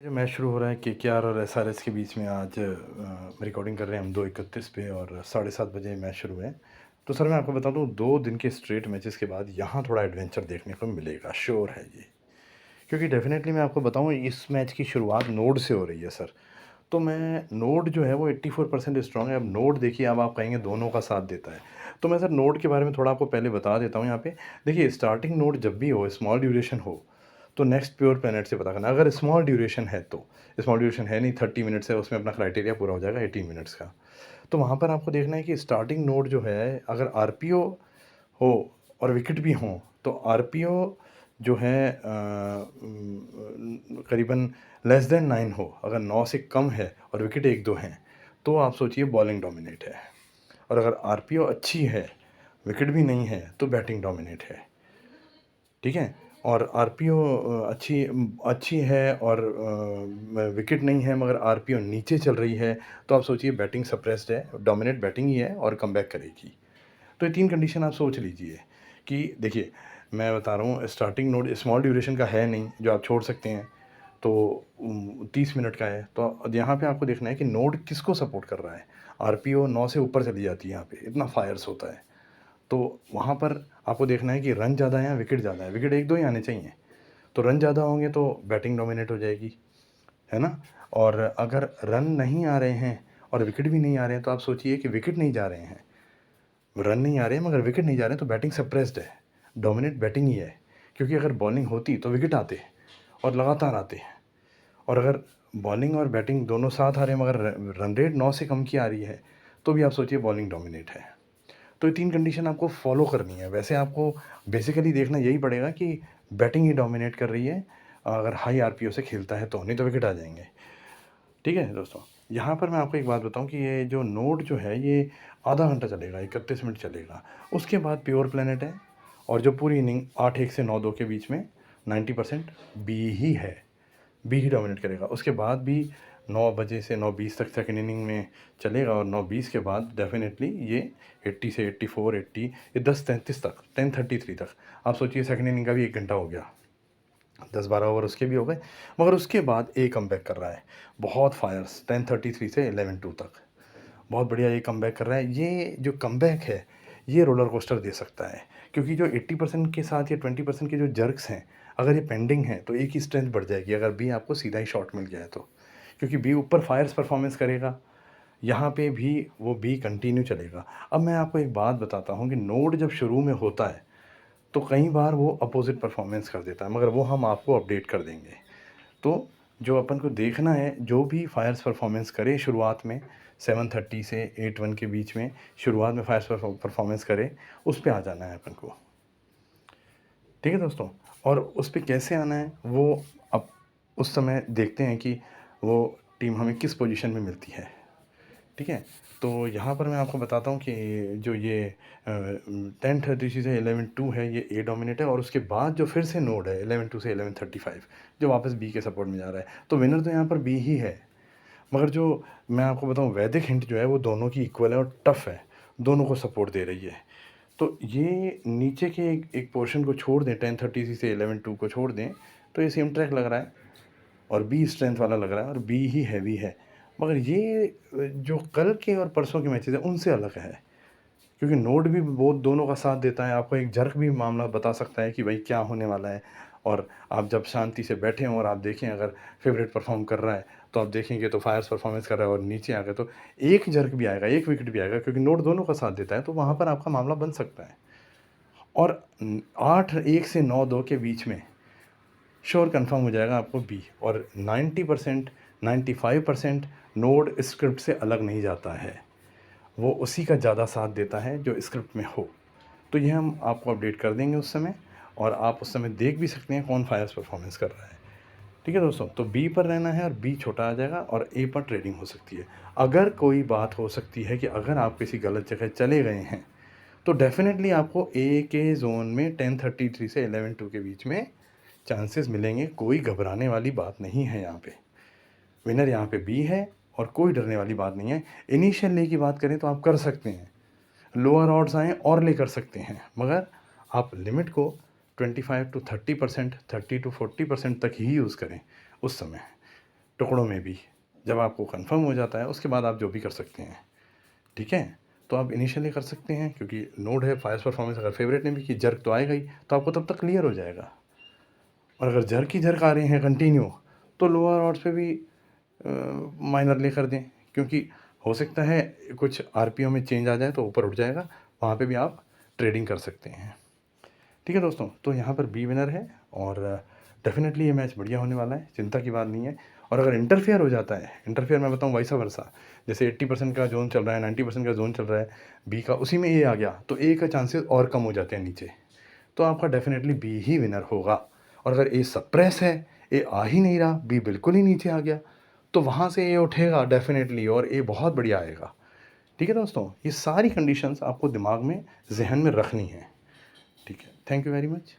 जो मैच शुरू हो रहा है केकेआर और एसआरएच के बीच में आज रिकॉर्डिंग कर रहे हैं हम 2:31 पे और 7:30 बजे मैच शुरू है। तो सर मैं आपको बता दूं 2 दिन के स्ट्रेट मैचेस के बाद यहाँ थोड़ा एडवेंचर देखने को मिलेगा, श्योर है ये। क्योंकि डेफिनेटली मैं आपको बताऊं इस मैच की शुरुआत नोड से हो रही है सर। तो मैं नोड जो है वो 84% स्ट्रॉन्ग है। अब नोड देखिए, अब आप कहेंगे दोनों का साथ देता है। तो मैं सर नोड के बारे में थोड़ा आपको पहले बता देता हूँ यहाँ पे। देखिए स्टार्टिंग नोड जब भी हो, स्मॉल ड्यूरेशन हो, तो नेक्स्ट प्योर प्लैनेट से पता करना। अगर स्मॉल ड्यूरेशन है तो, स्मॉल ड्यूरेशन है नहीं, 30 मिनट्स है, उसमें अपना क्राइटेरिया पूरा हो जाएगा 18 मिनट्स का। तो वहाँ पर आपको देखना है कि स्टार्टिंग नोड जो है, अगर आरपीओ हो और विकेट भी हों, तो आरपीओ जो है करीबन लेस देन 9 हो, अगर 9 से कम है और विकेट 1-2 हैं, तो आप सोचिए बॉलिंग डोमिनेट है। और अगर आरपीओ अच्छी है, विकेट भी नहीं है, तो बैटिंग डोमिनेट है। ठीक है? और आरपीओ अच्छी अच्छी है और विकेट नहीं है मगर आरपीओ नीचे चल रही है, तो आप सोचिए बैटिंग सप्रेस्ड है, डोमिनेट बैटिंग ही है और कमबैक करेगी। तो ये 3 कंडीशन आप सोच लीजिए कि देखिए, मैं बता रहा हूँ स्टार्टिंग नोड स्मॉल ड्यूरेशन का है नहीं, जो आप छोड़ सकते हैं। तो 30 मिनट का है, तो यहाँ पे आपको देखना है कि नोड किसको सपोर्ट कर रहा है। आरपीओ 9 से ऊपर चली जाती है यहाँ पे, इतना फायर्स होता है। तो वहाँ पर आपको देखना है कि रन ज़्यादा है या विकेट ज़्यादा है, विकेट 1-2 ही आने चाहिए। तो रन ज़्यादा होंगे तो बैटिंग डोमिनेट हो जाएगी, है ना? और अगर रन नहीं आ रहे हैं और विकेट भी नहीं आ रहे हैं, तो आप सोचिए कि विकेट नहीं जा रहे हैं, रन नहीं आ रहे हैं मगर विकेट नहीं जा रहे हैं, तो बैटिंग सप्रेस्ड है, डोमिनेट बैटिंग ही है। क्योंकि अगर बॉलिंग होती तो विकेट आते और लगातार आते हैं। और अगर बॉलिंग और बैटिंग दोनों साथ आ रहे हैं मगर रन रेट 9 से कम की आ रही है, तो भी आप सोचिए बॉलिंग डोमिनेट है। तो ये 3 कंडीशन आपको फॉलो करनी है। वैसे आपको बेसिकली देखना यही पड़ेगा कि बैटिंग ही डोमिनेट कर रही है, अगर हाई आरपीओ से खेलता है तो, नहीं तो विकेट आ जाएँगे। ठीक है दोस्तों? यहाँ पर मैं आपको एक बात बताऊँ कि ये जो नोड जो है ये आधा घंटा चलेगा, 31 मिनट चलेगा। उसके बाद प्योर प्लैनेट है और जो पूरी इनिंग 8-1 से 9-2 के बीच में 90% बी ही है। बी ही डोमिनेट करेगा। उसके बाद भी 9 बजे से 9:20 तक सेकंड इनिंग में चलेगा और 9:20 के बाद डेफ़िनेटली ये 80 से 84, 80, ये 10:33 तक, 10:33 तक। आप सोचिए सेकंड इनिंग का भी 1 घंटा हो गया। 10-12 ओवर उसके भी हो गए, मगर उसके बाद ए कमबैक कर रहा है। बहुत फायर्स 10:33 से 11:02 तक। बहुत बढ़िया ये कमबैक कर रहा है। ये जो कमबैक है, ये रोलर कोस्टर दे सकता है। क्योंकि जो 80% के साथ या 20% के जो जर्क्स हैं, अगर ये पेंडिंग हैं, तो ए की स्ट्रेंथ बढ़ जाएगी, अगर बी आपको सीधा ही शॉट मिल गया है तो। क्योंकि बी ऊपर फायर्स परफॉर्मेंस करेगा, यहाँ पे भी वो बी कंटिन्यू चलेगा। अब मैं आपको एक बात बताता हूँ कि नोड जब शुरू में होता है, तो कई बार वो अपोज़िट परफॉर्मेंस कर देता है, मगर वो हम आपको अपडेट कर देंगे। तो जो अपन को देखना है, जो भी फायर्स परफॉर्मेंस करे शुरुआत में 7:30 से 8:1 के बीच में, शुरुआत में फायर्स परफॉर्मेंस करे, उस पे आ जाना है अपन को। ठीक है दोस्तों? और उस पे कैसे आना है वो अब उस समय देखते हैं कि वो टीम हमें किस पोजीशन में मिलती है। ठीक है? तो यहाँ पर मैं आपको बताता हूँ कि जो ये 10:30 से 11:02 है, ये ए डोमिनेट है और उसके बाद जो फिर से नोड है 11:02 से 11:35, जो वापस बी के सपोर्ट में जा रहा है। तो विनर तो यहाँ पर बी ही है। मगर जो मैं आपको बताऊँ वैदिक हिंट जो है वो दोनों की इक्वल है और टफ़ है, दोनों को सपोर्ट दे रही है। तो ये नीचे के एक एक पोर्शन को छोड़ दें, 10:30 से 11:02 को छोड़ दें, तो ये सेम ट्रैक लग रहा है और बी स्ट्रेंथ वाला लग रहा है और बी ही हैवी है। मगर ये जो कल के और परसों के मैचेज़ हैं उनसे अलग है। क्योंकि नोट भी वो दोनों का साथ देता है, आपको एक जर्क भी मामला बता सकता है कि भाई क्या होने वाला है। और आप जब शांति से बैठे हों और आप देखें अगर फेवरेट परफॉर्म कर रहा है, तो आप देखेंगे तो फायर्स परफॉर्मेंस कर रहा है और नीचे आ गए तो एक जर्क भी आएगा, एक विकेट भी आएगा, क्योंकि नोट दोनों का साथ देता है, तो वहाँ पर आपका मामला बन सकता है। और 8-1 से 9-2 के बीच में श्योर कंफर्म हो जाएगा आपको बी। और 90%, 95% नोड स्क्रिप्ट से अलग नहीं जाता है, वो उसी का ज़्यादा साथ देता है जो स्क्रिप्ट में हो। तो ये हम आपको अपडेट कर देंगे उस समय, और आप उस समय देख भी सकते हैं कौन फायर्स परफॉर्मेंस कर रहा है। ठीक है दोस्तों? तो बी पर रहना है और बी छोटा आ जाएगा और ए पर ट्रेडिंग हो सकती है। अगर कोई बात हो सकती है कि अगर आप किसी गलत जगह चले गए हैं, तो डेफ़िनेटली आपको ए के ज़ोन में 10:33 से 11:02 के बीच में चांसेस मिलेंगे। कोई घबराने वाली बात नहीं है यहाँ पे। विनर यहाँ पे बी है और कोई डरने वाली बात नहीं है। इनिशियल ले की बात करें तो आप कर सकते हैं, लोअर ऑड्स आएँ और ले कर सकते हैं, मगर आप लिमिट को 25 टू 30%, 30 टू 40% तक ही यूज़ करें उस समय। टुकड़ों में भी। जब आपको कंफर्म हो जाता है उसके बाद आप जो भी कर सकते हैं, ठीक है। तो आप इनिशियली कर सकते हैं क्योंकि नोड है फास्ट परफॉर्मेंस, अगर फेवरेट ने भी की जर्क तो आएगा ही, तो आपको तब तक क्लियर हो जाएगा। और अगर जर्क ही जर्क आ रहे हैं कंटिन्यू, तो लोअर ऑड्स पे भी माइनरली कर दें, क्योंकि हो सकता है कुछ आरपीओ में चेंज आ जाए तो ऊपर उठ जाएगा, वहाँ पे भी आप ट्रेडिंग कर सकते हैं। ठीक है दोस्तों, तो यहाँ पर बी विनर है और डेफिनेटली ये मैच बढ़िया होने वाला है, चिंता की बात नहीं है। और अगर इंटरफेयर हो जाता है, इंटरफेयर मैं बताऊँ वैसा वर्सा, जैसे 80% का जोन चल रहा है, 90% का जोन चल रहा है बी का, उसी में ए आ गया तो ए का चांसेस और कम हो जाते हैं नीचे, तो आपका डेफिनेटली बी ही विनर होगा। और अगर ए सप्रेस है, ए आ ही नहीं रहा, बी बिल्कुल ही नीचे आ गया, तो वहाँ से ए उठेगा डेफिनेटली और ए बहुत बढ़िया आएगा। ठीक है दोस्तों, ये सारी कंडीशंस आपको दिमाग में, जहन में रखनी है। ठीक है, थैंक यू वेरी मच।